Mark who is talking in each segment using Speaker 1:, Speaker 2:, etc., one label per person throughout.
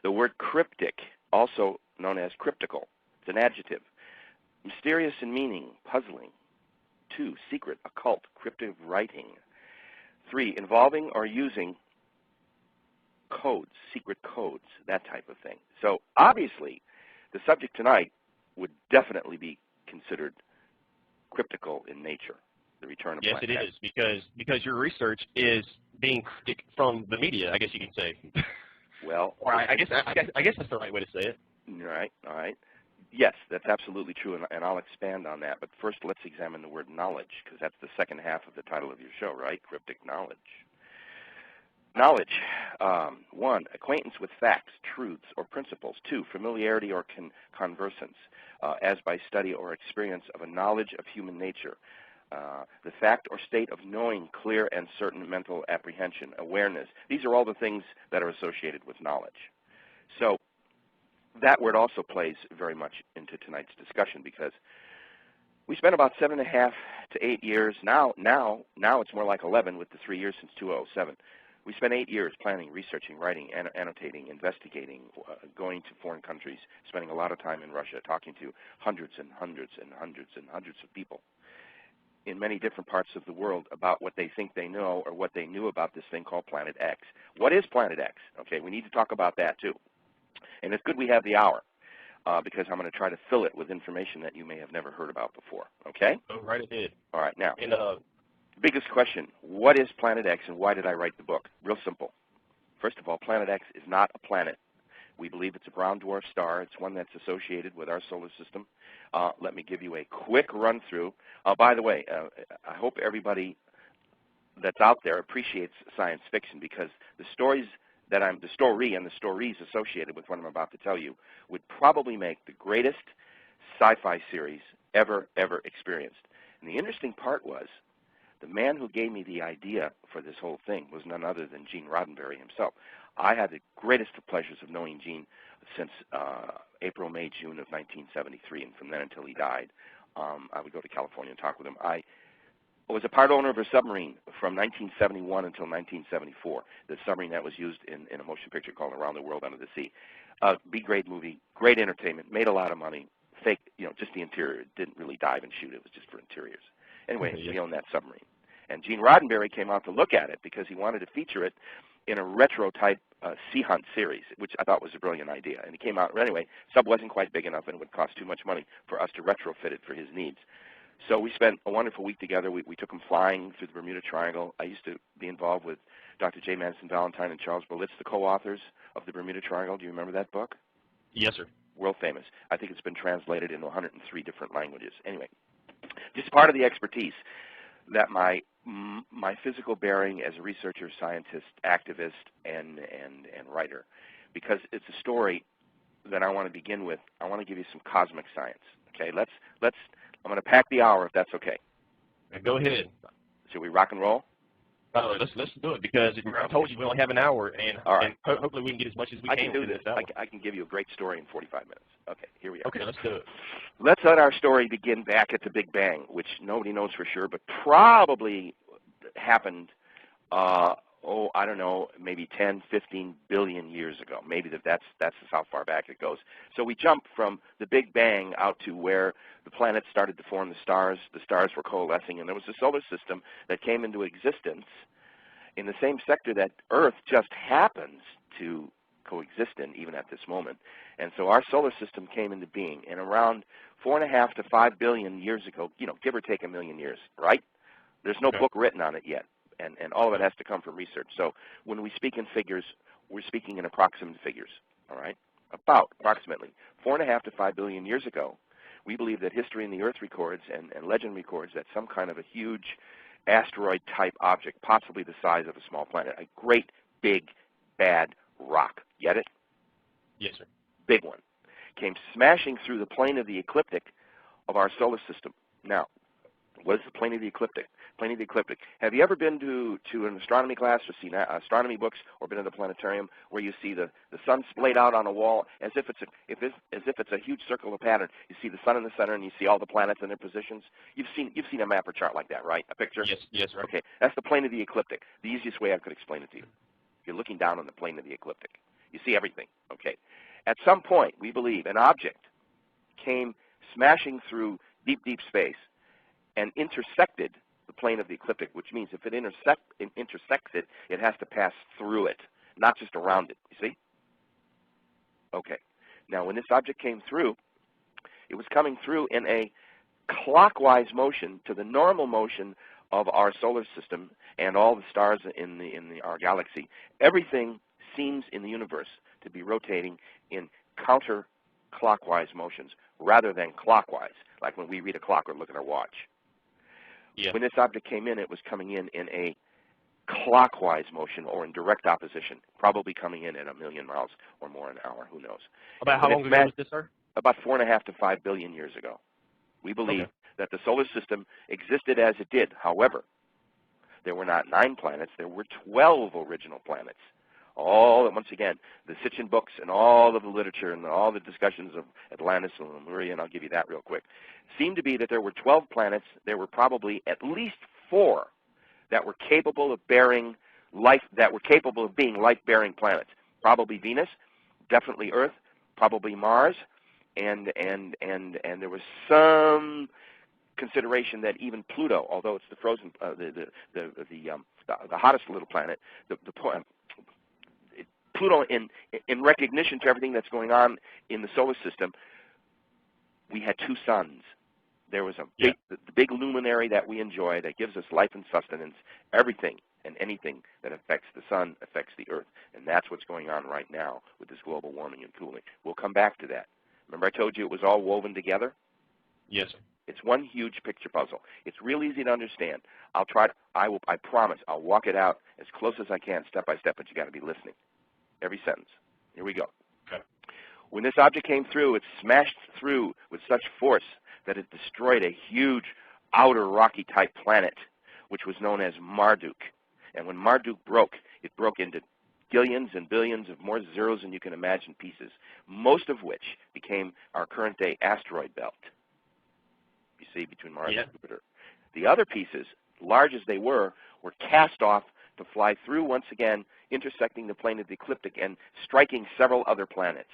Speaker 1: The word cryptic, also known as cryptical, it's an adjective. Mysterious in meaning, puzzling. 2, secret, occult, cryptic writing. 3, involving or using codes, secret codes, that type of thing. So obviously, the subject tonight would definitely be considered cryptical in nature, the return of
Speaker 2: Yes,
Speaker 1: Planet
Speaker 2: it
Speaker 1: X.
Speaker 2: is, because your research is being cryptic from the media, I guess you can say.
Speaker 1: Well,
Speaker 2: or I guess that's the right way to say it.
Speaker 1: All right. Yes, that's absolutely true, and I'll expand on that. But first, let's examine the word knowledge, because that's the second half of the title of your show, right? Cryptic knowledge. Knowledge. 1, acquaintance with facts, truths, or principles. 2, familiarity or conversance, as by study or experience of a knowledge of human nature. The fact or state of knowing clear and certain mental apprehension, awareness. These are all the things that are associated with knowledge. So that word also plays very much into tonight's discussion, because we spent about 7.5 to 8 years. Now it's more like 11 with the 3 years since 2007. We spent 8 years planning, researching, writing, annotating, investigating, going to foreign countries, spending a lot of time in Russia, talking to hundreds and hundreds and hundreds and hundreds of people in many different parts of the world about what they think they know or what they knew about this thing called Planet X. What is Planet X? Okay, we need to talk about that too. And it's good we have the hour, because I'm going to try to fill it with information that you may have never heard about before. Okay?
Speaker 2: Oh, right ahead.
Speaker 1: All right, now.
Speaker 2: And
Speaker 1: biggest question, what is Planet X and why did I write the book? Real simple. First of all, Planet X is not a planet. We believe it's a brown dwarf star. It's one that's associated with our solar system. Let me give you a quick run through. By the way, I hope everybody that's out there appreciates science fiction, because the story and the stories associated with what I'm about to tell you would probably make the greatest sci-fi series ever experienced. And the interesting part was, the man who gave me the idea for this whole thing was none other than Gene Roddenberry himself. I had the greatest of pleasures of knowing Gene since April, May, June of 1973, and from then until he died, I would go to California and talk with him. I was a part owner of a submarine from 1971 until 1974, the submarine that was used in a motion picture called Around the World Under the Sea. Great movie, great entertainment, made a lot of money, fake, just the interior. It didn't really dive and shoot. It was just for interiors. Anyway, we owned that submarine. And Gene Roddenberry came out to look at it because he wanted to feature it in a retro-type sea hunt series, which I thought was a brilliant idea. And he came out, anyway, sub wasn't quite big enough and it would cost too much money for us to retrofit it for his needs. So we spent a wonderful week together. We took him flying through the Bermuda Triangle. I used to be involved with Dr. J. Madison Valentine and Charles Berlitz, the co-authors of the Bermuda Triangle. Do you remember that book?
Speaker 2: Yes, sir.
Speaker 1: World famous. I think it's been translated into 103 different languages. Anyway, just part of the expertise that my physical bearing as a researcher, scientist, activist, and writer, because it's a story that I want to begin with. I want to give you some cosmic science. Okay, I'm going to pack the hour if that's okay.
Speaker 2: Go ahead.
Speaker 1: Should we rock and roll?
Speaker 2: Let's do it, because I told you we only have an hour, and,
Speaker 1: all right.
Speaker 2: and hopefully we can get as much as we can
Speaker 1: do
Speaker 2: this.
Speaker 1: I can give you a great story in 45 minutes. Okay, here we are.
Speaker 2: Okay, let's do it.
Speaker 1: Let's let our story begin back at the Big Bang, which nobody knows for sure, but probably happened, I don't know, maybe 10, 15 billion years ago. Maybe that's how far back it goes. So we jump from the Big Bang out to where the planets started to form the stars. The stars were coalescing, and there was a solar system that came into existence in the same sector that Earth just happens to coexist in, even at this moment. And so our solar system came into being, and around 4.5 to 5 billion years ago, give or take a million years, right? There's no book written on it yet, and all of it has to come from research. So when we speak in figures, we're speaking in approximate figures, all right? About approximately 4.5 to 5 billion years ago, we believe that history in the Earth records and legend records that some kind of a huge asteroid-type object, possibly the size of a small planet, a great, big, bad rock, get it?
Speaker 2: Yes, sir.
Speaker 1: Big one, came smashing through the plane of the ecliptic of our solar system. Now, what is the plane of the ecliptic? Plane of the ecliptic. Have you ever been to an astronomy class or seen astronomy books or been in the planetarium where you see the sun splayed out on a wall as if it's a huge circular pattern? You see the sun in the center and you see all the planets in their positions. You've seen a map or chart like that, right? A picture?
Speaker 2: Yes, right.
Speaker 1: Okay, that's the plane of the ecliptic. The easiest way I could explain it to you. You're looking down on the plane of the ecliptic. You see everything. Okay. At some point, we believe an object came smashing through deep, deep space and intersected the plane of the ecliptic, which means if it intersects it, it has to pass through it, not just around it. You see? Okay. Now, when this object came through, it was coming through in a clockwise motion to the normal motion of our solar system and all the stars in our galaxy. Everything seems in the universe to be rotating in counterclockwise motions rather than clockwise, like when we read a clock or look at our watch.
Speaker 2: Yeah.
Speaker 1: When this object came in, it was coming in a clockwise motion or in direct opposition, probably coming in at 1,000,000 miles or more an hour, who knows.
Speaker 2: About how long ago was this, sir?
Speaker 1: About 4.5 to 5 billion years ago. We believe that the solar system existed as it did. However, there were not 9 planets, there were 12 original planets. All, once again, the Sitchin books and all of the literature and all the discussions of Atlantis and Lemuria, and I'll give you that real quick, seem to be that there were 12 planets. There were probably at least 4 that were capable of bearing life, that were capable of being life-bearing planets. Probably Venus, definitely Earth, probably Mars, and there was some consideration that even Pluto, although it's the frozen, the hottest little planet, Pluto, in recognition to everything that's going on in the solar system, we had 2 suns. There was the big luminary that we enjoy that gives us life and sustenance. Everything and anything that affects the sun affects the Earth, and that's what's going on right now with this global warming and cooling. We'll come back to that. Remember I told you it was all woven together?
Speaker 2: Yes, sir.
Speaker 1: It's one huge picture puzzle. It's real easy to understand. I promise, I'll walk it out as close as I can, step by step, but you got to be listening. Every sentence. Here we go.
Speaker 2: Okay.
Speaker 1: When this object came through, it smashed through with such force that it destroyed a huge outer rocky-type planet, which was known as Marduk. And when Marduk broke, it broke into billions and billions of more zeros than you can imagine pieces, most of which became our current-day asteroid belt. You see, between Mars and Jupiter. The other pieces, large as they were cast off to fly through once again, intersecting the plane of the ecliptic and striking several other planets.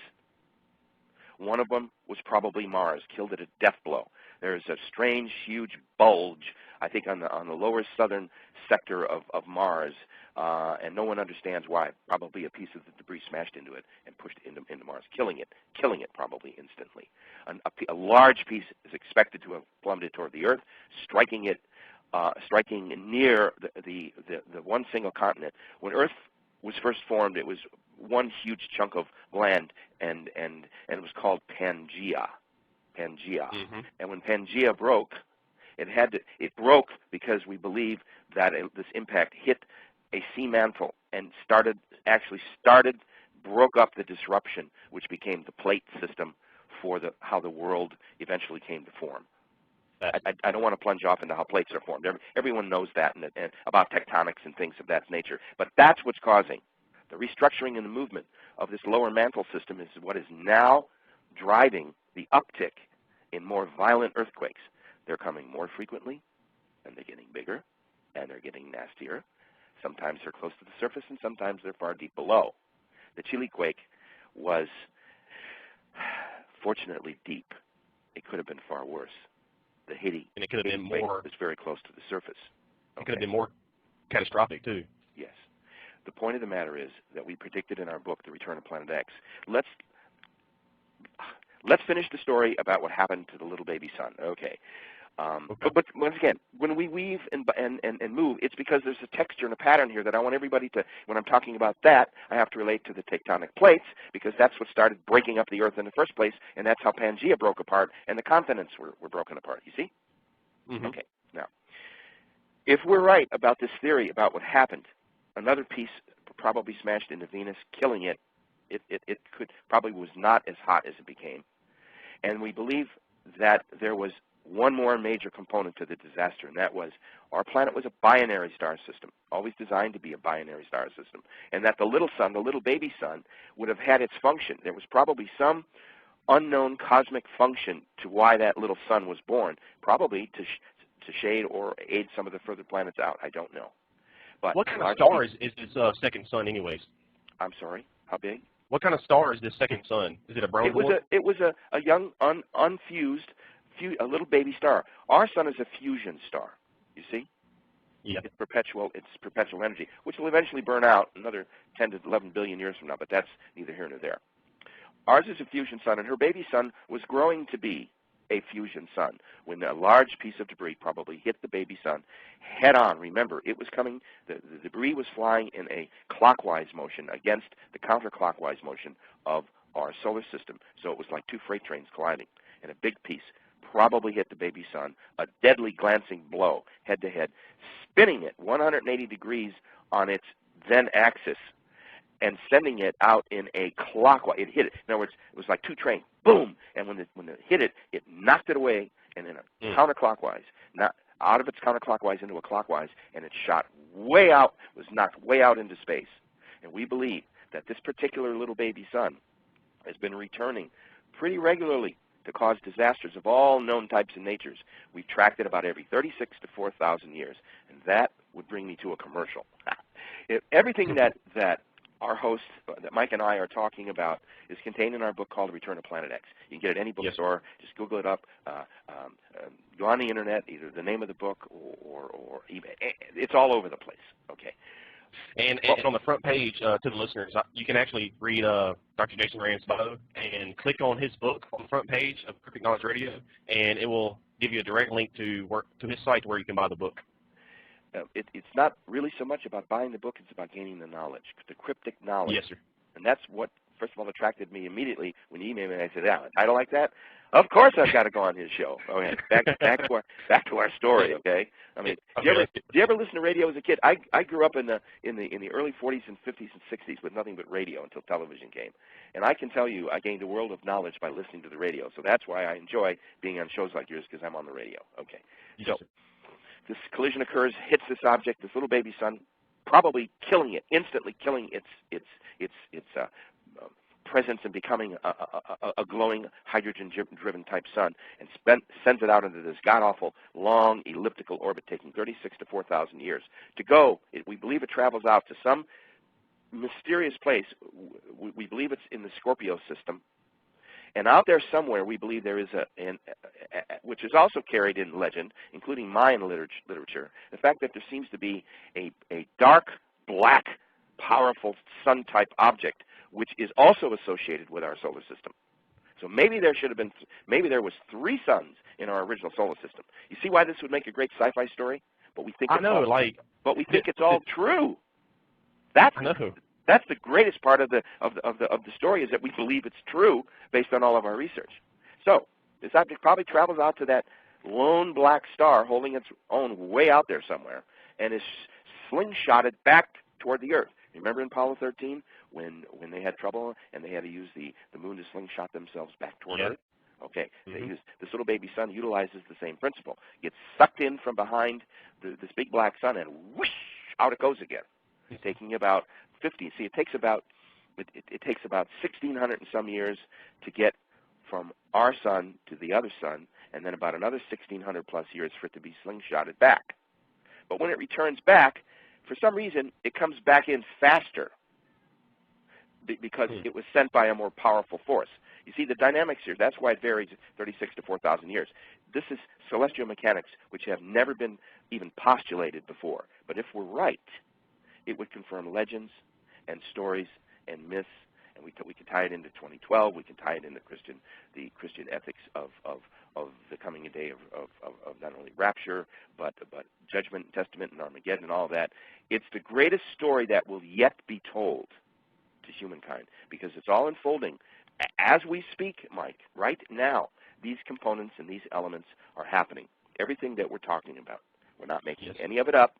Speaker 1: One of them was probably Mars, killed it a death blow. There's a strange, huge bulge, I think, on the lower southern sector of Mars, and no one understands why. Probably a piece of the debris smashed into it and pushed into Mars, killing it probably instantly. A large piece is expected to have plummeted toward the Earth, striking near the one single continent. When Earth was first formed, it was one huge chunk of land, and it was called Pangea. Mm-hmm. And when Pangea broke, it broke because we believe that this impact hit a sea mantle and broke up the disruption, which became the plate system for how the world eventually came to form. I don't want to plunge off into how plates are formed. Everyone knows that and about tectonics and things of that nature. But that's what's causing the restructuring and the movement of this lower mantle system is what is now driving the uptick in more violent earthquakes. They're coming more frequently, and they're getting bigger, and they're getting nastier. Sometimes they're close to the surface, and sometimes they're far deep below. The Chile quake was fortunately deep. It could have been far worse. The Haiti
Speaker 2: and it could have been more.
Speaker 1: Was very close to the surface.
Speaker 2: It could have been more catastrophic too.
Speaker 1: Yes. The point of the matter is that we predicted in our book, The Return of Planet X. Let's finish the story about what happened to the little baby son. Okay. But once again, when we weave and move, it's because there's a texture and a pattern here that I want everybody to, when I'm talking about that, I have to relate to the tectonic plates, because that's what started breaking up the Earth in the first place, and that's how Pangea broke apart, and the continents were broken apart, you see? Mm-hmm. Okay, now, if we're right about this theory about what happened, another piece probably smashed into Venus, killing it. It probably was not as hot as it became. And we believe that there was one more major component to the disaster, and that was our planet was a binary star system, always designed to be a binary star system, and that the little sun, the little baby sun, would have had its function. There was probably some unknown cosmic function to why that little sun was born, probably to shade or aid some of the further planets out. I don't know. But
Speaker 2: what kind of star is this second sun anyways?
Speaker 1: I'm sorry, how big?
Speaker 2: What kind of star is this second sun? Is it a brown dwarf?
Speaker 1: It was a young, unfused, a little baby star. Our sun is a fusion star, you see?
Speaker 2: Yeah.
Speaker 1: It's perpetual energy, which will eventually burn out another 10 to 11 billion years from now, but that's neither here nor there. Ours is a fusion sun, and her baby sun was growing to be a fusion sun when a large piece of debris probably hit the baby sun head on. Remember, it was coming, the debris was flying in a clockwise motion against the counterclockwise motion of our solar system. So it was like two freight trains colliding, and a big piece probably hit the baby sun, a deadly glancing blow head to head, spinning it 180 degrees on its then axis and sending it out in a clockwise. It hit it. In other words, it was like two trains. Boom! And when it hit it, it knocked it away and in a counterclockwise, not out of its counterclockwise into a clockwise, and it shot way out, was knocked way out into space. And we believe that this particular little baby sun has been returning pretty regularly to cause disasters of all known types and natures. We've tracked it about every 36 to 4,000 years, and that would bring me to a commercial. Everything that our host, that Mike and I are talking about, is contained in our book called The Return of Planet X. You can get it at any bookstore. Just Google it up. Go on the Internet, either the name of the book or eBay. It's all over the place. Okay.
Speaker 2: And on the front page, to the listeners, you can actually read Dr. Jason Rand's bio and click on his book on the front page of Perfect Knowledge Radio, and it will give you a direct link to his site where you can buy the book.
Speaker 1: It's not really so much about buying the book, it's about gaining the knowledge, the cryptic knowledge.
Speaker 2: Yes, sir.
Speaker 1: And that's what, first of all, attracted me immediately when you emailed me. I said, yeah, a title like that? Of course I've got to go on his show. Okay, back to our story, okay? I mean, did you ever listen to radio as a kid? I grew up in the early 40s and 50s and 60s with nothing but radio until television came. And I can tell you I gained a world of knowledge by listening to the radio. So that's why I enjoy being on shows like yours, because I'm on the radio. Okay. So this collision occurs, hits this object, this little baby sun, probably killing it, instantly killing its presence and becoming a glowing hydrogen-driven type sun, and sends it out into this god-awful long elliptical orbit, taking 36 to 4,000 years to go. We believe it travels out to some mysterious place. We believe it's in the Scorpio system. And out there somewhere, we believe there is which is also carried in legend, including Mayan literature, the fact that there seems to be a dark, black, powerful sun-type object, which is also associated with our solar system. So maybe there was 3 suns in our original solar system. You see why this would make a great sci-fi story? But we think it's all true. That's the greatest part of the story, is that we believe it's true based on all of our research. So this object probably travels out to that lone black star holding its own way out there somewhere, and is slingshotted back toward the Earth. Remember in Apollo 13 when they had trouble and they had to use the moon to slingshot themselves back toward Earth? Okay, this little baby sun utilizes the same principle. Gets sucked in from behind this big black sun, and whoosh, out it goes again, taking about 50. See, it takes about 1,600 and some years to get from our sun to the other sun, and then about another 1,600 plus years for it to be slingshotted back. But when it returns back, for some reason, it comes back in faster because it was sent by a more powerful force. You see the dynamics here. That's why it varies 36 to 4,000 years. This is celestial mechanics, which have never been even postulated before. But if we're right, it would confirm legends and stories and myths, and we can tie it into 2012. We can tie it into the Christian ethics of the coming day of not only rapture, but judgment, and testament, and Armageddon, and all that. It's the greatest story that will yet be told to humankind, because it's all unfolding as we speak, Mike. Right now, these components and these elements are happening. Everything that we're talking about, we're not making any of it up.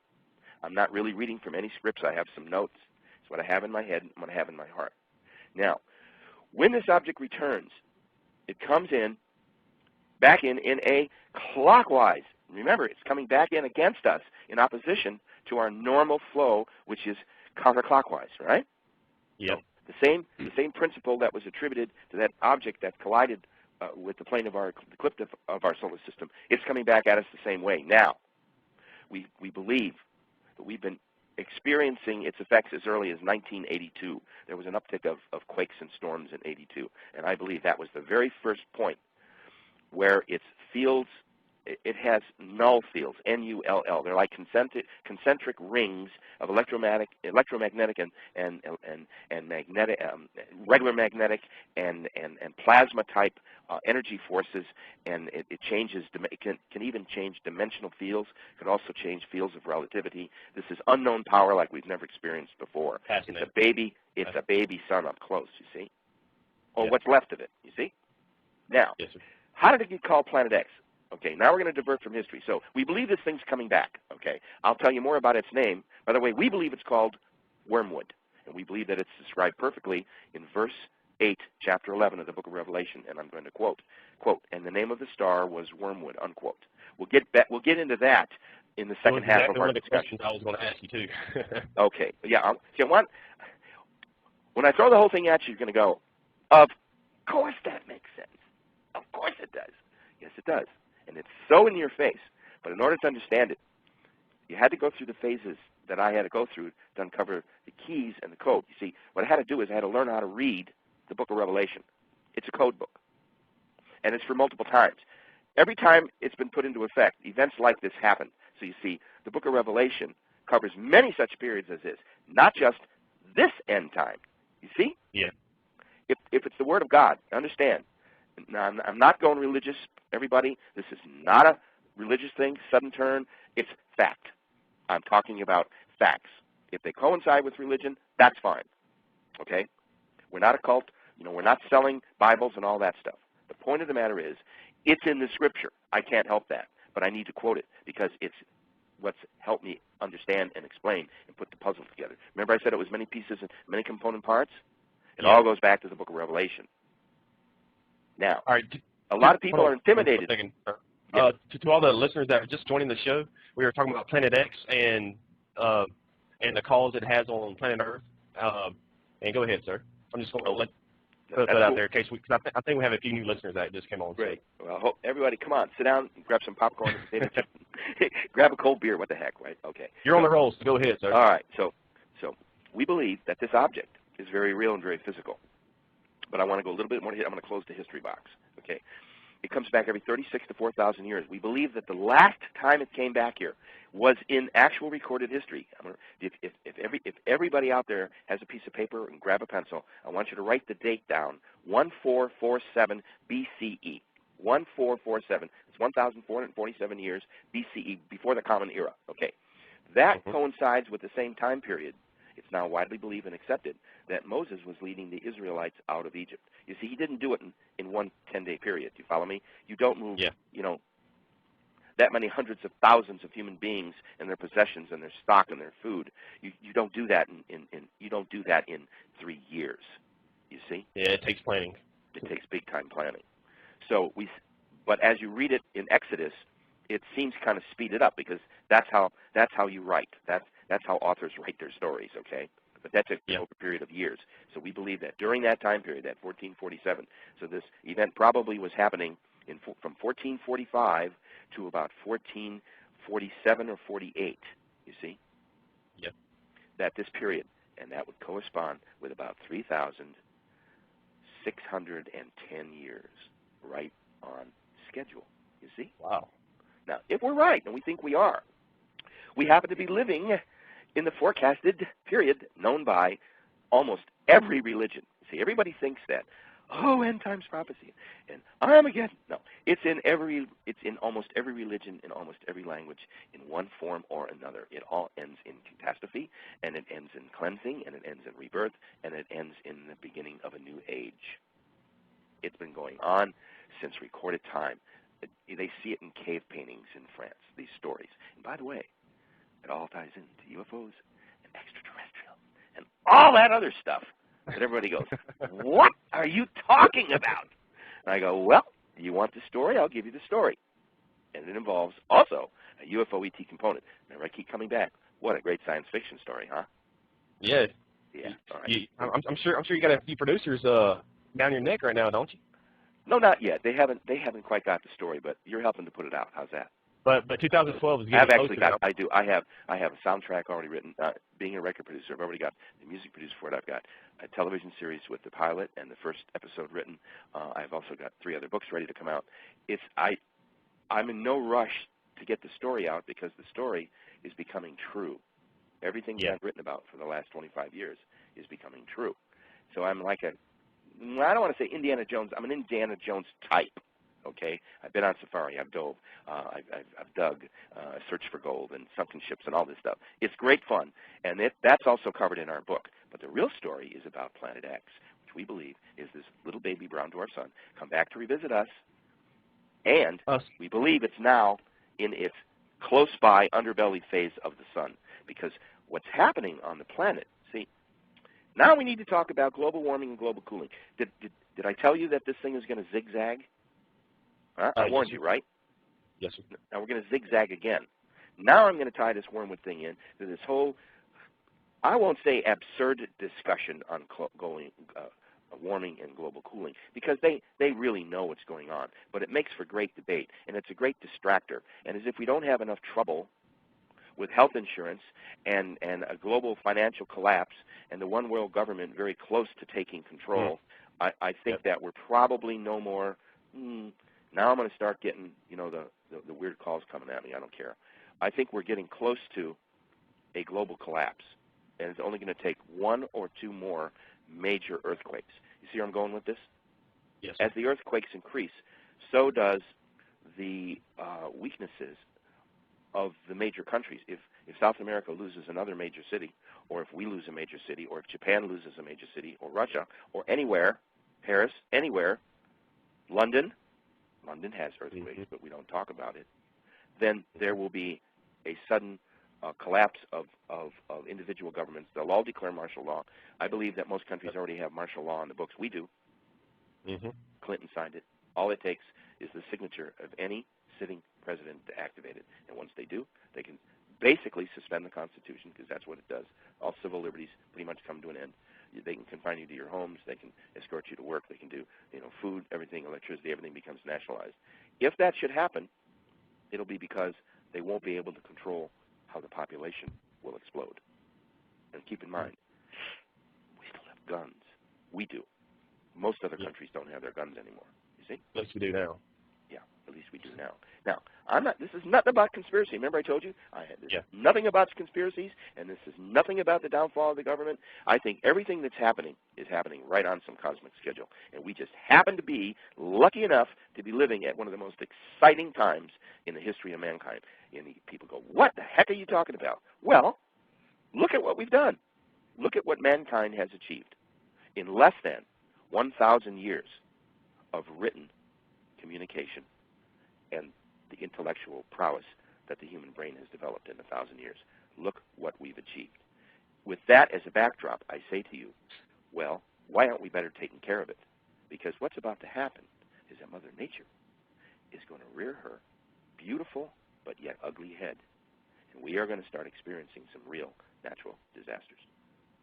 Speaker 1: I'm not really reading from any scripts. I have some notes. It's what I have in my head and what I have in my heart. Now, when this object returns, it comes back in a clockwise. Remember, it's coming back in against us in opposition to our normal flow, which is counterclockwise, right?
Speaker 2: Yep.
Speaker 1: So the same principle that was attributed to that object that collided with the plane of the eclipse of our solar system, it's coming back at us the same way. Now, we believe that we've been experiencing its effects as early as 1982. There was an uptick of quakes and storms in 82, and I believe that was the very first point where its fields, it has null fields, N-U-L-L. They're like concentric rings of electromagnetic and magnetic, regular magnetic and plasma type energy forces, and it changes. It can even change dimensional fields. It can also change fields of relativity. This is unknown power like we've never experienced before. It's a baby. It's a baby sun up close. You see, or what's left of it. You see. Now,
Speaker 2: yes, sir.
Speaker 1: How did it get called Planet X? Okay, now we're going to divert from history. So we believe this thing's coming back. Okay, I'll tell you more about its name. By the way, we believe it's called wormwood, and we believe that it's described perfectly in verse 8, chapter 11 of the book of Revelation, and I'm going to quote, and the name of the star was wormwood, unquote. We'll get into that in the second half of our discussion.
Speaker 2: I was going to ask you, too.
Speaker 1: Okay, yeah, when I throw the whole thing at you, you're going to go, of course that makes sense. Of course it does. Yes, it does. And it's so in your face. But in order to understand it, you had to go through the phases that I had to go through to uncover the keys and the code. You see, what I had to do is I had to learn how to read the book of Revelation. It's a code book. And it's for multiple times. Every time it's been put into effect, events like this happen. So you see, the book of Revelation covers many such periods as this, not just this end time. You see?
Speaker 2: Yeah.
Speaker 1: If it's the Word of God, understand. Now, I'm not going religious, everybody. This is not a religious thing, sudden turn. It's fact. I'm talking about facts. If they coincide with religion, that's fine. Okay? We're not a cult. We're not selling Bibles and all that stuff. The point of the matter is, it's in the Scripture. I can't help that, but I need to quote it because it's what's helped me understand and explain and put the puzzle together. Remember I said it was many pieces and many component parts? It all goes back to the book of Revelation. Now,
Speaker 2: all right,
Speaker 1: a lot of people are intimidated.
Speaker 2: To all the listeners that are just joining the show, we were talking about Planet X and the cause it has on planet Earth. And go ahead, sir. I'm just going to put that out there in case because I think we have a few new listeners that just came on.
Speaker 1: Great. Well, everybody, come on, sit down, grab some popcorn, grab a cold beer. What the heck, right? Okay.
Speaker 2: You're on the roll, so go ahead, sir.
Speaker 1: All right. So we believe that this object is very real and very physical. But I want to go a little bit more. I'm going to close the history box. Okay. It comes back every 36 to 4,000 years. We believe that the last time it came back here was in actual recorded history. If everybody out there has a piece of paper and grab a pencil, I want you to write the date down, 1447 BCE. 1447. It's 1,447 years BCE, before the Common Era. Okay. That coincides with the same time period. It's now widely believed and accepted that Moses was leading the Israelites out of Egypt. You see, he didn't do it in one 10-day period. Do you follow me? You don't move, that many hundreds of thousands of human beings and their possessions and their stock and their food. You don't do that in 3 years. You see?
Speaker 2: Yeah, it takes planning.
Speaker 1: It takes big time planning. But as you read it in Exodus, it seems kind of speeded up because that's how you write. That's how authors write their stories, okay? But that took over a period of years. So we believe that during that time period, that 1447, so this event probably was happening from 1445 to about 1447 or 48, you see?
Speaker 2: Yep.
Speaker 1: That this period, and that would correspond with about 3,610 years, right on schedule, you see?
Speaker 2: Wow.
Speaker 1: Now, if we're right, and we think we are, we happen to be living in the forecasted period known by almost every religion. See, everybody thinks that, end times prophecy and Armageddon. No, it's in almost every religion, in almost every language, in one form or another. It all ends in catastrophe, and it ends in cleansing, and it ends in rebirth, and it ends in the beginning of a new age. It's been going on since recorded time. They see it in cave paintings in France, these stories. And by the way, it all ties into UFOs and extraterrestrial and all that other stuff that everybody goes, what are you talking about? And I go, well, you want the story? I'll give you the story. And it involves also a UFO ET component. Remember, I keep coming back. What a great science fiction story, huh?
Speaker 2: Yeah.
Speaker 1: Yeah. All right.
Speaker 2: I'm sure you got a few producers down your neck right now, don't you?
Speaker 1: No, not yet. They haven't quite got the story, but you're helping to put it out. How's that?
Speaker 2: But 2012 is
Speaker 1: I
Speaker 2: getting
Speaker 1: have actually
Speaker 2: closer
Speaker 1: got.
Speaker 2: now.
Speaker 1: I have a soundtrack already written. Being a record producer, I've already got the music produced for it. I've got a television series with the pilot and the first episode written. I've also got 3 other books ready to come out. I'm in no rush to get the story out because the story is becoming true. Everything that I've written about for the last 25 years is becoming true. So I'm like I don't want to say Indiana Jones. I'm an Indiana Jones type. Okay, I've been on safari. I've dove. I've dug, searched for gold and sunken ships and all this stuff. It's great fun, and that's also covered in our book. But the real story is about Planet X, which we believe is this little baby brown dwarf sun come back to revisit us, and we believe it's now in its close-by underbelly phase of the sun, because what's happening on the planet. See, now we need to talk about global warming and global cooling. Did I tell you that this thing is going to zigzag? Huh? I warned you, right?
Speaker 2: Yes, sir.
Speaker 1: Now we're going to zigzag again. Now I'm going to tie this wormwood thing in to this whole, I won't say absurd discussion on warming and global cooling, because they really know what's going on. But it makes for great debate, and it's a great distractor. And as if we don't have enough trouble with health insurance and a global financial collapse and the one world government very close to taking control, I think that we're probably no more. Now I'm going to start getting, the weird calls coming at me. I don't care. I think we're getting close to a global collapse, and it's only going to take 1 or 2 more major earthquakes. You see where I'm going with this?
Speaker 2: Yes.
Speaker 1: As the earthquakes increase, so does the weaknesses of the major countries. If South America loses another major city, or if we lose a major city, or if Japan loses a major city, or Russia, or anywhere, Paris, anywhere, London has earthquakes, but we don't talk about it, then there will be a sudden collapse of individual governments. They'll all declare martial law. I believe that most countries already have martial law on the books. We do. Clinton signed it. All it takes is the signature of any sitting president to activate it. And once they do, they can basically suspend the Constitution, because that's what it does. All civil liberties pretty much come to an end. They can confine you to your homes. They can escort you to work. They can do, food, everything, electricity, everything becomes nationalized. If that should happen, it'll be because they won't be able to control how the population will explode. And keep in mind, we still have guns. We do. Most other countries don't have their guns anymore. You see?
Speaker 2: At least we do now.
Speaker 1: Yeah, at least we do now. Now, this is nothing about conspiracy. Remember I told you? Nothing about conspiracies, and this is nothing about the downfall of the government. I think everything that's happening is happening right on some cosmic schedule. And we just happen to be lucky enough to be living at one of the most exciting times in the history of mankind. And people go, what the heck are you talking about? Well, look at what we've done. Look at what mankind has achieved. In less than 1,000 years of written communication and the intellectual prowess that the human brain has developed in 1,000 years. Look what we've achieved. With that as a backdrop, I say to you, well, why aren't we better taking care of it? Because what's about to happen is that Mother Nature is going to rear her beautiful but yet ugly head. And we are going to start experiencing some real natural disasters.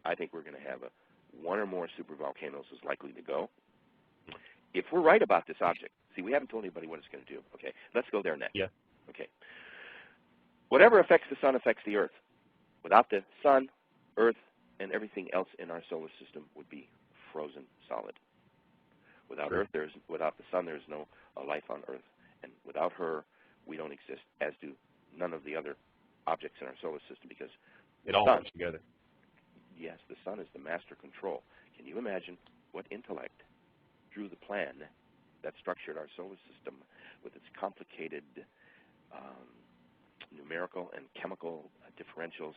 Speaker 1: I think we're going to have 1 or more supervolcanoes is likely to go. If we're right about this object, see, we haven't told anybody what it's going to do. Okay, let's go there next.
Speaker 2: Yeah.
Speaker 1: Okay. Whatever affects the sun affects the Earth. Without the sun, Earth, and everything else in our solar system would be frozen solid. Without Earth, without the sun, there's no life on Earth, and without her, we don't exist. As do none of the other objects in our solar system, because
Speaker 2: it all works together.
Speaker 1: Yes, the sun is the master control. Can you imagine what intellect drew the plan that structured our solar system with its complicated numerical and chemical differentials?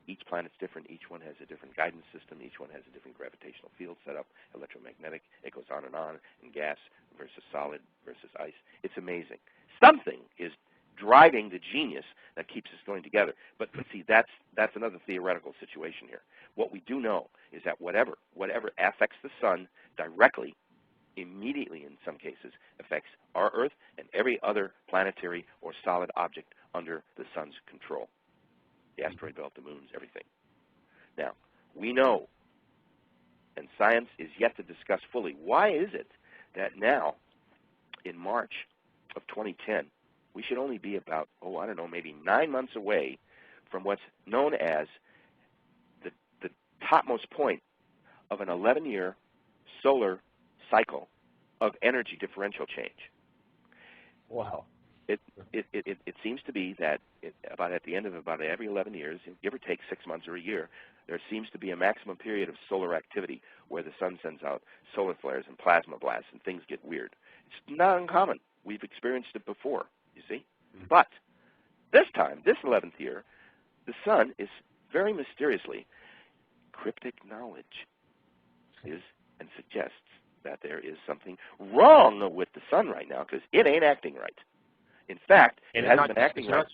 Speaker 1: Each planet's different. Each one has a different guidance system. Each one has a different gravitational field set up, electromagnetic. It goes on, and gas versus solid versus ice. It's amazing. Something is driving the genius that keeps us going together. But see, that's another theoretical situation here. What we do know is that whatever affects the sun directly, immediately in some cases, affects our Earth and every other planetary or solid object under the sun's control. The asteroid belt, the moons, everything. Now, we know, and science is yet to discuss fully, why is it that now, in March of 2010, we should only be about, I don't know, maybe 9 months away from what's known as the topmost point of an 11-year solar cycle of energy differential change.
Speaker 2: Wow.
Speaker 1: It seems to be that about at the end of about every 11 years, give or take 6 months or a year, there seems to be a maximum period of solar activity where the sun sends out solar flares and plasma blasts and things get weird. It's not uncommon. We've experienced it before, you see. But this time, this 11th year, the sun is very mysteriously, cryptic knowledge is and suggests that there is something wrong with the sun right now because it ain't acting right. In fact, it hasn't been acting right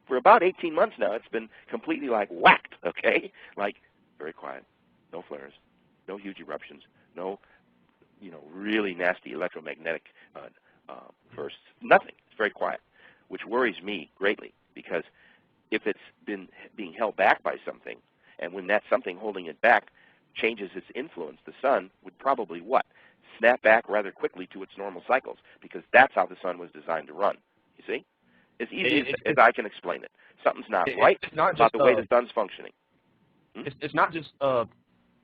Speaker 1: for about 18 months now. It's been completely like whacked, okay? Like very quiet, no flares, no huge eruptions, no, really nasty electromagnetic bursts, nothing. It's very quiet, which worries me greatly because if it's been being held back by something, and when that something holding it back changes its influence, the sun would probably what? Snap back rather quickly to its normal cycles because that's how the sun was designed to run. You see? As easy as I can explain it. Something's not right about the way the sun's functioning.
Speaker 2: It's not just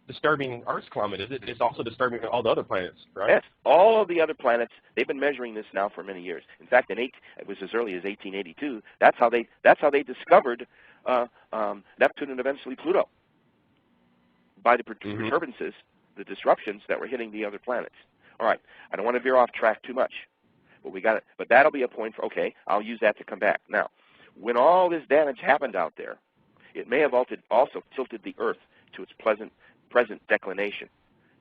Speaker 2: disturbing Earth's climate, is it? It's also disturbing all the other planets, right?
Speaker 1: Yes, all of the other planets. They've been measuring this now for many years. In fact, it was as early as 1882. That's how they discovered Neptune and eventually Pluto by the perturbances, the disruptions that were hitting the other planets. All right, I don't want to veer off track too much, but but that'll be a point for I'll use that to come back. Now, when all this damage happened out there, it may have also tilted the Earth to its present declination.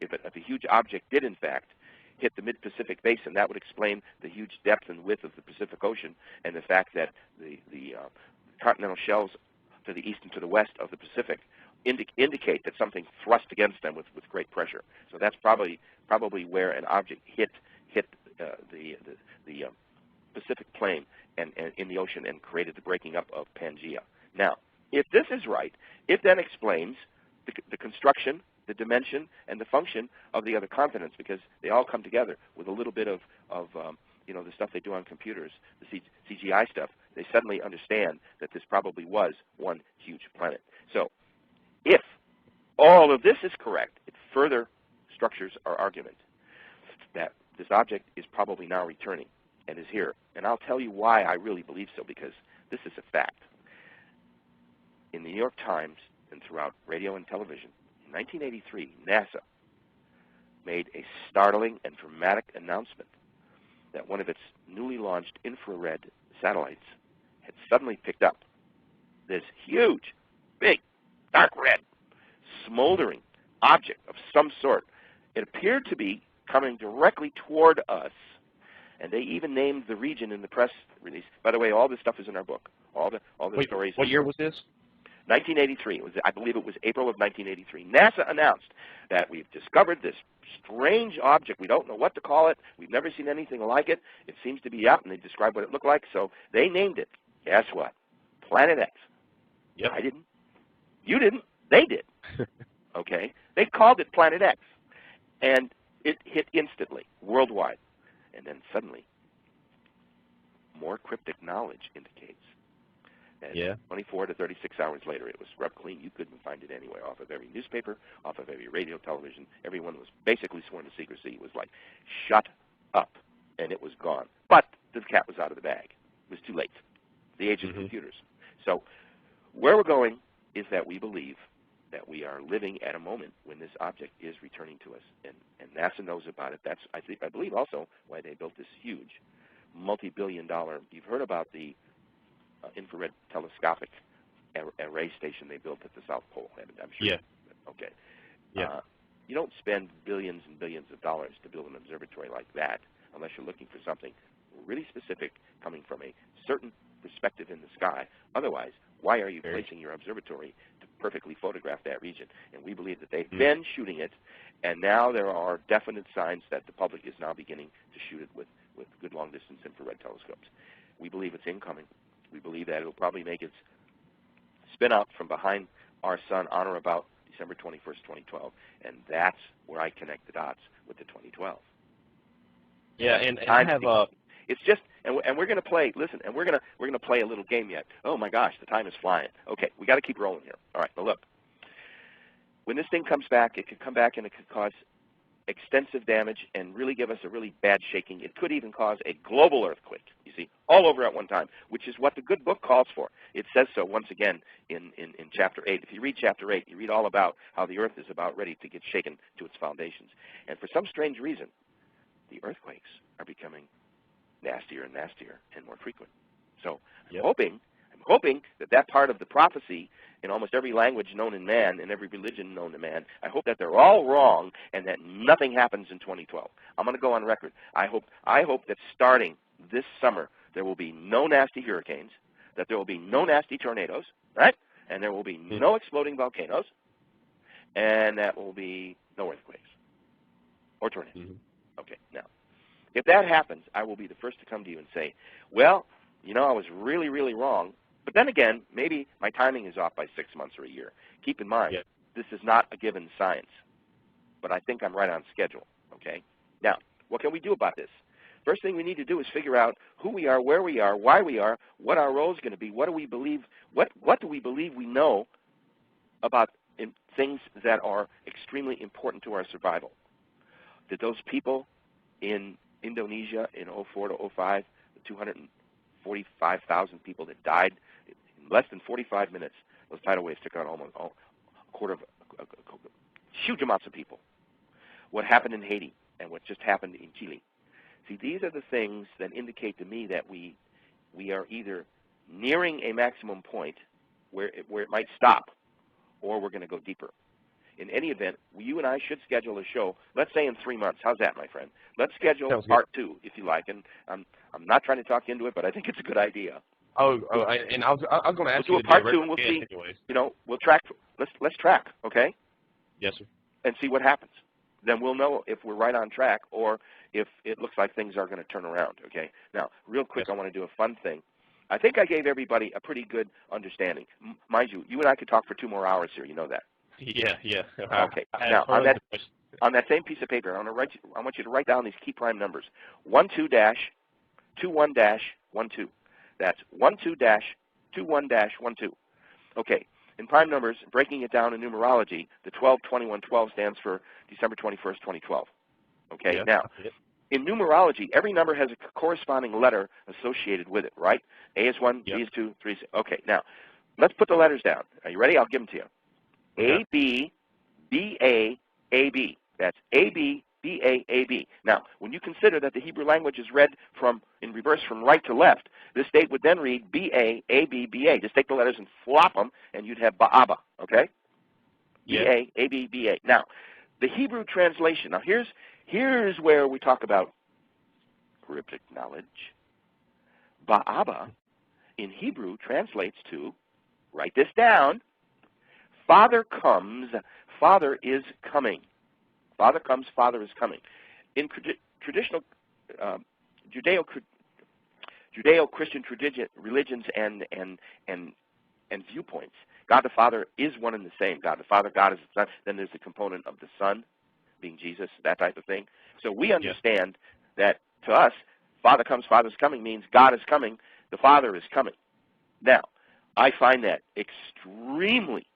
Speaker 1: If a huge object did in fact hit the mid-Pacific basin, that would explain the huge depth and width of the Pacific Ocean and the fact that the continental shelves to the east and to the west of the Pacific indicate that something thrust against them with great pressure. So that's probably where an object hit the Pacific plain and in the ocean and created the breaking up of Pangaea. Now, if this is right, it then explains the construction, the dimension, and the function of the other continents because they all come together with a little bit of the stuff they do on computers, the CGI stuff. They suddenly understand that this probably was one huge planet. So if all of this is correct, it further structures our argument that this object is probably now returning and is here. And I'll tell you why I really believe so, because this is a fact. In the New York Times and throughout radio and television, in 1983, NASA made a startling and dramatic announcement that one of its newly launched infrared satellites had suddenly picked up this huge, big, dark red, smoldering object of some sort. It appeared to be coming directly toward us, and they even named the region in the press release. By the way, all this stuff is in our book. All the stories.
Speaker 2: What year was this?
Speaker 1: 1983. I believe it was April of 1983. NASA announced that we've discovered this strange object. We don't know what to call it. We've never seen anything like it. It seems to be out, and they described what it looked like. So they named it. Guess what? Planet X.
Speaker 2: Yep.
Speaker 1: I didn't. You didn't. They did. Okay? They called it Planet X. And it hit instantly, worldwide. And then suddenly, more cryptic knowledge indicates that 24 to 36 hours later, it was scrubbed clean. You couldn't find it anywhere off of every newspaper, off of every radio, television. Everyone was basically sworn to secrecy. It was like, shut up. And it was gone. But the cat was out of the bag. It was too late. The age of computers. So where we're going is that we believe that we are living at a moment when this object is returning to us, and NASA knows about it. That's I believe also why they built this huge, multi-billion-dollar. You've heard about the infrared telescopic array station they built at the South Pole, I'm sure.
Speaker 2: Yeah.
Speaker 1: Okay.
Speaker 2: Yeah.
Speaker 1: You don't spend billions and billions of dollars to build an observatory like that unless you're looking for something really specific coming from a certain perspective in the sky. Otherwise, why are you placing your observatory to perfectly photograph that region? And we believe that they've been shooting it, and now there are definite signs that the public is now beginning to shoot it with good long-distance infrared telescopes. We believe it's incoming. We believe that it'll probably make its spin out from behind our sun on or about December 21st, 2012, and that's where I connect the dots with the 2012.
Speaker 2: Yeah, and I have
Speaker 1: It's just, and we're going to play. Listen, and we're going to play a little game yet. Oh my gosh, the time is flying. Okay, we got to keep rolling here. All right, now look. When this thing comes back, it could come back and it could cause extensive damage and really give us a really bad shaking. It could even cause a global earthquake, you see, all over at one time, which is what the good book calls for. It says so once again in Chapter 8. If you read Chapter 8, you read all about how the earth is about ready to get shaken to its foundations. And for some strange reason, the earthquakes are becoming nastier and nastier and more frequent. So I'm hoping that part of the prophecy in almost every language known in man, in every religion known to man, I hope that they're all wrong and that nothing happens in 2012. I'm going to go on record. I hope that starting this summer there will be no nasty hurricanes, that there will be no nasty tornadoes, right? And there will be no exploding volcanoes, and that will be no earthquakes or tornadoes. Okay, now, if that happens, I will be the first to come to you and say, well, you know, I was really, really wrong. But then again, maybe my timing is off by 6 months or a year. Keep in mind, this is not a given science. But I think I'm right on schedule, okay? Now, what can we do about this? First thing we need to do is figure out who we are, where we are, why we are, what our role is going to be, what do we believe, what do we believe we know about things that are extremely important to our survival. Did those people in Indonesia in 04 to 05, the 245,000 people that died in less than 45 minutes, those tidal waves took out almost a quarter of huge amounts of people. What happened in Haiti and what just happened in Chile. See, these are the things that indicate to me that we are either nearing a maximum point where it might stop, or we're going to go deeper. In any event, you and I should schedule a show, let's say in 3 months. How's that, my friend? Let's schedule part 2, if you like. And I'm not trying to talk you into it, but I think it's a good idea.
Speaker 2: And I was going to ask you
Speaker 1: to do a part 2, and we'll see. You know, we'll track. Let's track, okay?
Speaker 2: Yes, sir.
Speaker 1: And see what happens. Then we'll know if we're right on track or if it looks like things are going to turn around, okay? Now, real quick, I want to do a fun thing. I think I gave everybody a pretty good understanding. Mind you, you and I could talk for 2 more hours here. You know that.
Speaker 2: Yeah.
Speaker 1: Okay. Now, on that same piece of paper, I want you to write down these key prime numbers: 12-21-12. That's 12-21-12. Okay. In prime numbers, breaking it down in numerology, the 12-21-12 stands for December 21st, 2012. Okay.
Speaker 2: Yeah,
Speaker 1: now, in numerology, every number has a corresponding letter associated with it, right? A is 1, B is 2, 3 is... Okay. Now, let's put the letters down. Are you ready? I'll give them to you. A, B, B, A, A, B. That's A, B, B, A, A, B. Now, when you consider that the Hebrew language is read in reverse from right to left, this date would then read B, A, A, B, B, A. Just take the letters and flop them, and you'd have Ba'aba, okay?
Speaker 2: Yeah.
Speaker 1: B, A, A, B, B, A. Now, the Hebrew translation. Now, here's where we talk about cryptic knowledge. Ba'aba in Hebrew translates to, write this down, Father comes, Father is coming. Father comes, Father is coming. In traditional Judeo-Christian religions and viewpoints, God the Father is one and the same. God the Father, God is the Son. Then there's the component of the Son, being Jesus, that type of thing. So we understand that to us, Father comes, Father's coming means God is coming, the Father is coming. Now, I find that extremely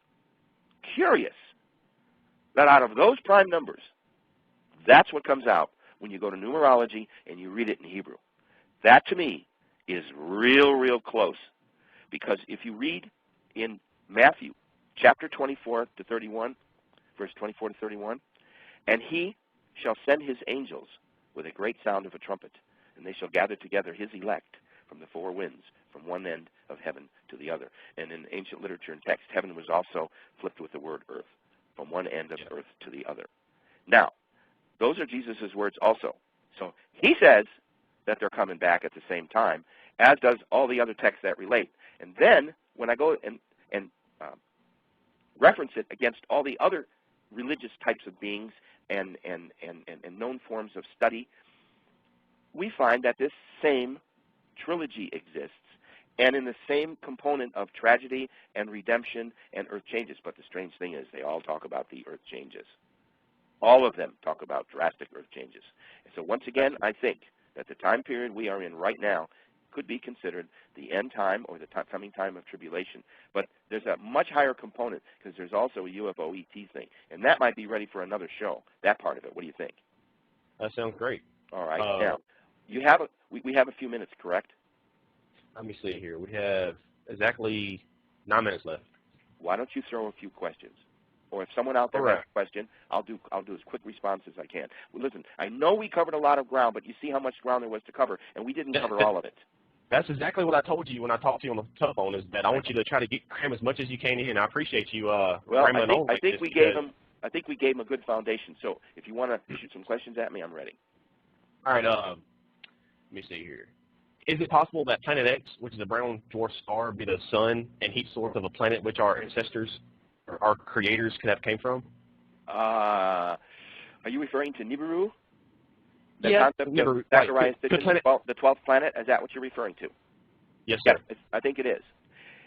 Speaker 1: curious that out of those prime numbers, that's what comes out when you go to numerology and you read it in Hebrew. That, to me, is real close. Because if you read in Matthew chapter 24 to 31, verse 24 to 31, and he shall send his angels with a great sound of a trumpet, and they shall gather together his elect from the 4 winds, from one end of heaven to the other. And in ancient literature and text, heaven was also flipped with the word earth, from one end of earth to the other. Now, those are Jesus' words also. So he says that they're coming back at the same time, as does all the other texts that relate. And then, when I go and reference it against all the other religious types of beings and known forms of study, we find that this same trilogy exists, and in the same component of tragedy and redemption and earth changes. But the strange thing is they all talk about the earth changes. All of them talk about drastic earth changes. And so once again, I think that the time period we are in right now could be considered the end time or the coming time of tribulation. But there's a much higher component because there's also a UFO ET thing, and that might be ready for another show, that part of it. What do you think?
Speaker 2: That sounds great.
Speaker 1: All right. Now, you have we have a few minutes, correct?
Speaker 2: Let me see here. We have exactly 9 minutes left.
Speaker 1: Why don't you throw a few questions? Or if someone out there has a question, I'll do as quick response as I can. Well, listen, I know we covered a lot of ground, but you see how much ground there was to cover, and we didn't cover all of it.
Speaker 2: That's exactly what I told you when I talked to you on the telephone, is that I want you to try to cram as much as you can in. I appreciate you rambling on.
Speaker 1: I think we gave him a good foundation. So if you want to shoot some questions at me, I'm ready.
Speaker 2: All right. Let me see here. Is it possible that Planet X, which is a brown dwarf star, be the sun and heat source of a planet which our ancestors or our creators could have came from?
Speaker 1: Are you referring to Nibiru? The
Speaker 2: yeah,
Speaker 1: concept
Speaker 2: Nibiru,
Speaker 1: of Zacharias
Speaker 2: right.
Speaker 1: the 12th planet? Is that what you're referring to?
Speaker 2: Yes, sir.
Speaker 1: Yes, I think it is.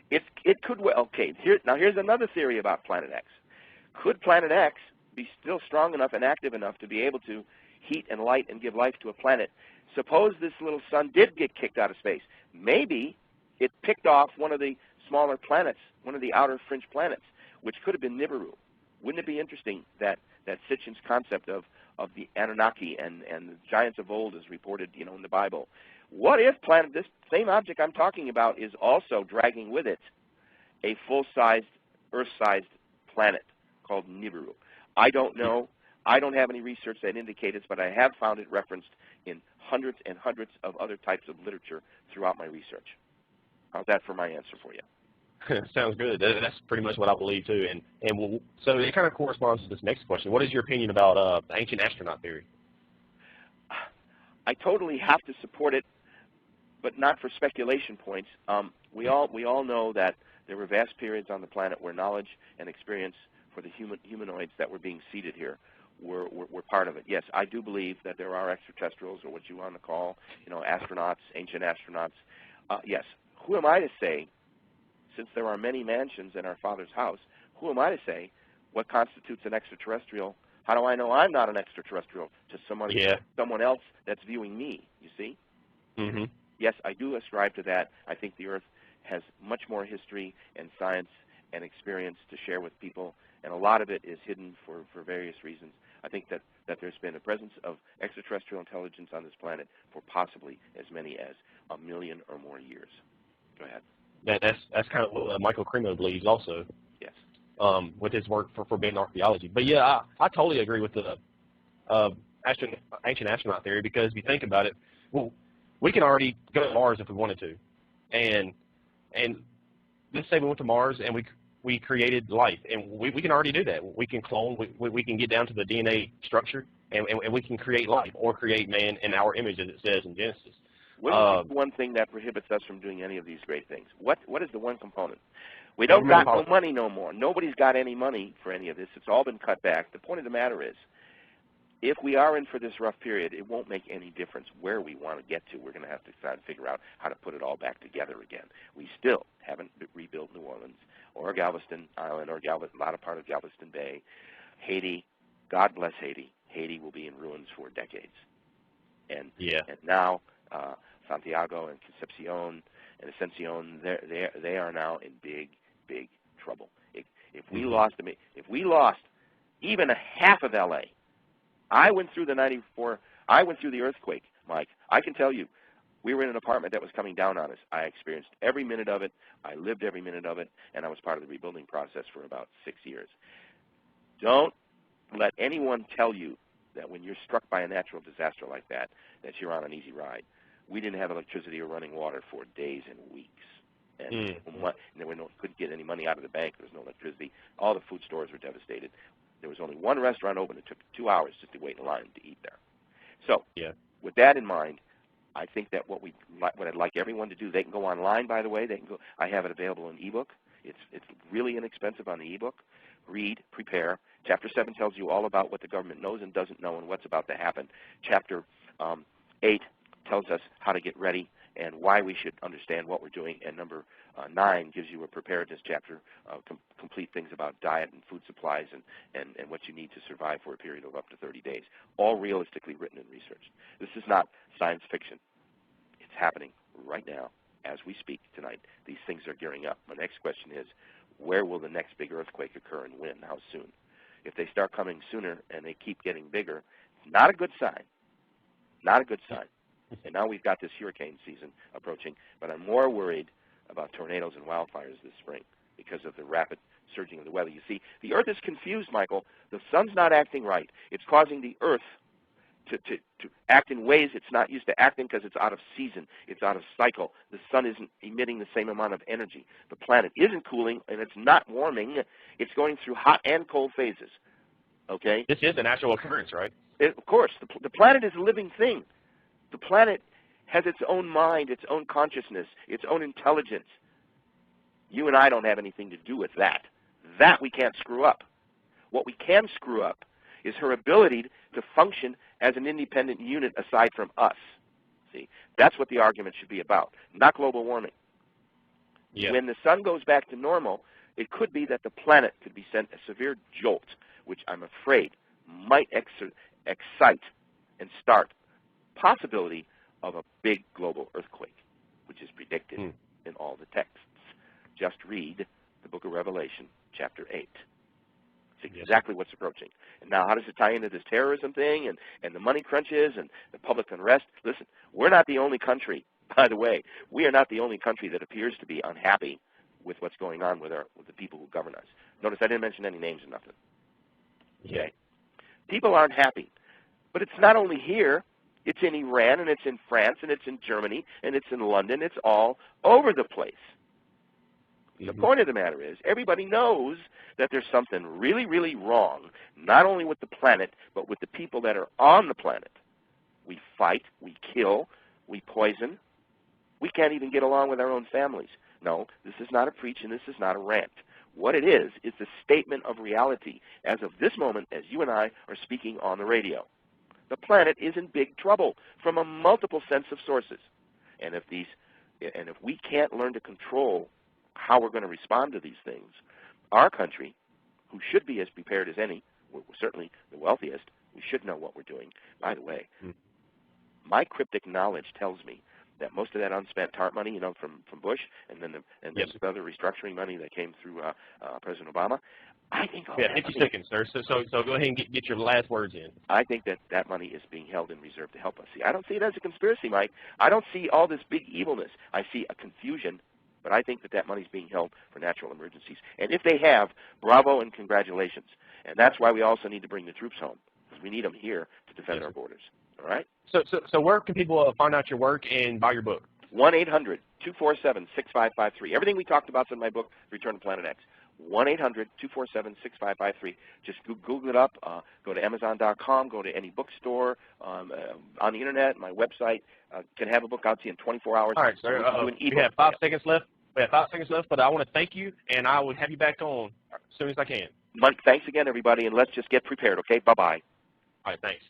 Speaker 1: It could. Okay. Here's another theory about Planet X. Could Planet X be still strong enough and active enough to be able to heat and light and give life to a planet? Suppose this little sun did get kicked out of space. Maybe it picked off one of the smaller planets, one of the outer fringe planets, which could have been Nibiru. Wouldn't it be interesting that Sitchin's concept of the Anunnaki and the giants of old is reported, in the Bible? What if this same object I'm talking about is also dragging with it a full-sized, Earth-sized planet called Nibiru? I don't know. I don't have any research that indicates it, but I have found it referenced in hundreds and hundreds of other types of literature throughout my research. How's that for my answer for you?
Speaker 2: Sounds good. That's pretty much what I believe too. So it kind of corresponds to this next question. What is your opinion about the ancient astronaut theory?
Speaker 1: I totally have to support it, but not for speculation points. We all know that there were vast periods on the planet where knowledge and experience for the humanoids that were being seeded here were part of it. Yes, I do believe that there are extraterrestrials, or what you want to call, astronauts, ancient astronauts. Yes. Who am I to say, since there are many mansions in our Father's house, who am I to say what constitutes an extraterrestrial? How do I know I'm not an extraterrestrial to someone else that's viewing me, you see?
Speaker 2: Mm-hmm.
Speaker 1: Yes, I do ascribe to that. I think the Earth has much more history and science and experience to share with people, and a lot of it is hidden for various reasons. I think that there's been a presence of extraterrestrial intelligence on this planet for possibly as many as 1 million or more years. Go ahead.
Speaker 2: That's kind of what Michael Cremo believes also.
Speaker 1: Yes.
Speaker 2: With his work for forbidden archaeology. But yeah, I totally agree with the ancient astronaut theory, because if you think about it, well, we can already go to Mars if we wanted to, and let's say we went to Mars and we created life, and we can already do that. We can clone, we can get down to the DNA structure, and we can create life or create man in our image, as it says in Genesis.
Speaker 1: What is the one thing that prohibits us from doing any of these great things? What is the one component? We don't got no money no more. Nobody's got any money for any of this. It's all been cut back. The point of the matter is, if we are in for this rough period, it won't make any difference where we want to get to. We're going to have to try to figure out how to put it all back together again. We still haven't rebuilt New Orleans or Galveston Island or a lot of part of Galveston Bay. Haiti, God bless Haiti. Haiti will be in ruins for decades. And now Santiago and Concepcion and Ascension, they are now in big trouble. If we lost them, if we lost even a half of LA, I went through the earthquake, Mike. I can tell you, we were in an apartment that was coming down on us. I experienced every minute of it. I lived every minute of it, and I was part of the rebuilding process for about 6 years. Don't let anyone tell you that when you're struck by a natural disaster like that you're on an easy ride. We didn't have electricity or running water for days and weeks. And couldn't get any money out of the bank. There was no electricity. All the food stores were devastated. There was only one restaurant open. It took 2 hours just to wait in line to eat there. So with that in mind, I think that what I'd like everyone to do, they can go online, by the way. They can go. I have it available in ebook. It's really inexpensive on the ebook. Read, prepare. Chapter 7 tells you all about what the government knows and doesn't know and what's about to happen. Chapter 8 tells us how to get ready and why we should understand what we're doing. And number 9 gives you a preparedness chapter, complete things about diet and food supplies and what you need to survive for a period of up to 30 days, all realistically written and researched. This is not science fiction. It's happening right now as we speak tonight. These things are gearing up. My next question is, where will the next big earthquake occur and when? How soon? If they start coming sooner and they keep getting bigger, not a good sign. Not a good sign. And now we've got this hurricane season approaching, but I'm more worried about tornadoes and wildfires this spring because of the rapid surging of the weather. You see, the Earth is confused, Michael. The sun's not acting right. It's causing the Earth to act in ways it's not used to acting because it's out of season. It's out of cycle. The sun isn't emitting the same amount of energy. The planet isn't cooling, and it's not warming. It's going through hot and cold phases. Okay?
Speaker 2: This is a natural occurrence, right?
Speaker 1: Of course. The planet is a living thing. The planet has its own mind, its own consciousness, its own intelligence. You and I don't have anything to do with that. That we can't screw up. What we can screw up is her ability to function as an independent unit aside from us. See, that's what the argument should be about, not global warming.
Speaker 2: Yeah.
Speaker 1: When the sun goes back to normal, it could be that the planet could be sent a severe jolt, which I'm afraid might excite and start possibility of a big global earthquake, which is predicted in all the texts. Just read the book of Revelation, chapter 8. It's exactly what's approaching. And now how does it tie into this terrorism thing and the money crunches and the public unrest? Listen, we're not the only country, by the way. We are not the only country that appears to be unhappy with what's going on with the people who govern us. Notice I didn't mention any names or nothing. Okay? People aren't happy. But it's not only here. It's in Iran, and it's in France, and it's in Germany, and it's in London. It's all over the place. The point of the matter is, everybody knows that there's something really, really wrong, not only with the planet, but with the people that are on the planet. We fight, we kill, we poison. We can't even get along with our own families. No, this is not a preach, and this is not a rant. What it is the statement of reality as of this moment, as you and I are speaking on the radio. The planet is in big trouble from a multiple sense of sources. And if we can't learn to control how we're going to respond to these things, our country, who should be as prepared as any, we're certainly the wealthiest, we should know what we're doing. By the way, my cryptic knowledge tells me that most of that unspent TARP money, from Bush, and then the other restructuring money that came through President Obama, I think
Speaker 2: 50 seconds, sir. So go ahead and get your last words in.
Speaker 1: I think that money is being held in reserve to help us. See, I don't see it as a conspiracy, Mike. I don't see all this big evilness. I see a confusion, but I think that money is being held for natural emergencies. And if they have, bravo and congratulations. And that's why we also need to bring the troops home, because we need them here to defend our borders. All right?
Speaker 2: So where can people find out your work and buy your book?
Speaker 1: 1-800-247-6553. Everything we talked about is in my book, Return to Planet X. 1-800-247-6553. Just Google it up. Go to Amazon.com. Go to any bookstore on the Internet. My website can have a book out to you in 24 hours.
Speaker 2: All right, sir. We have 5 seconds left. We have 5 seconds left, but I want to thank you, and I will have you back on as soon as I can.
Speaker 1: Mike, thanks again, everybody, and let's just get prepared, okay? Bye-bye.
Speaker 2: All right, thanks.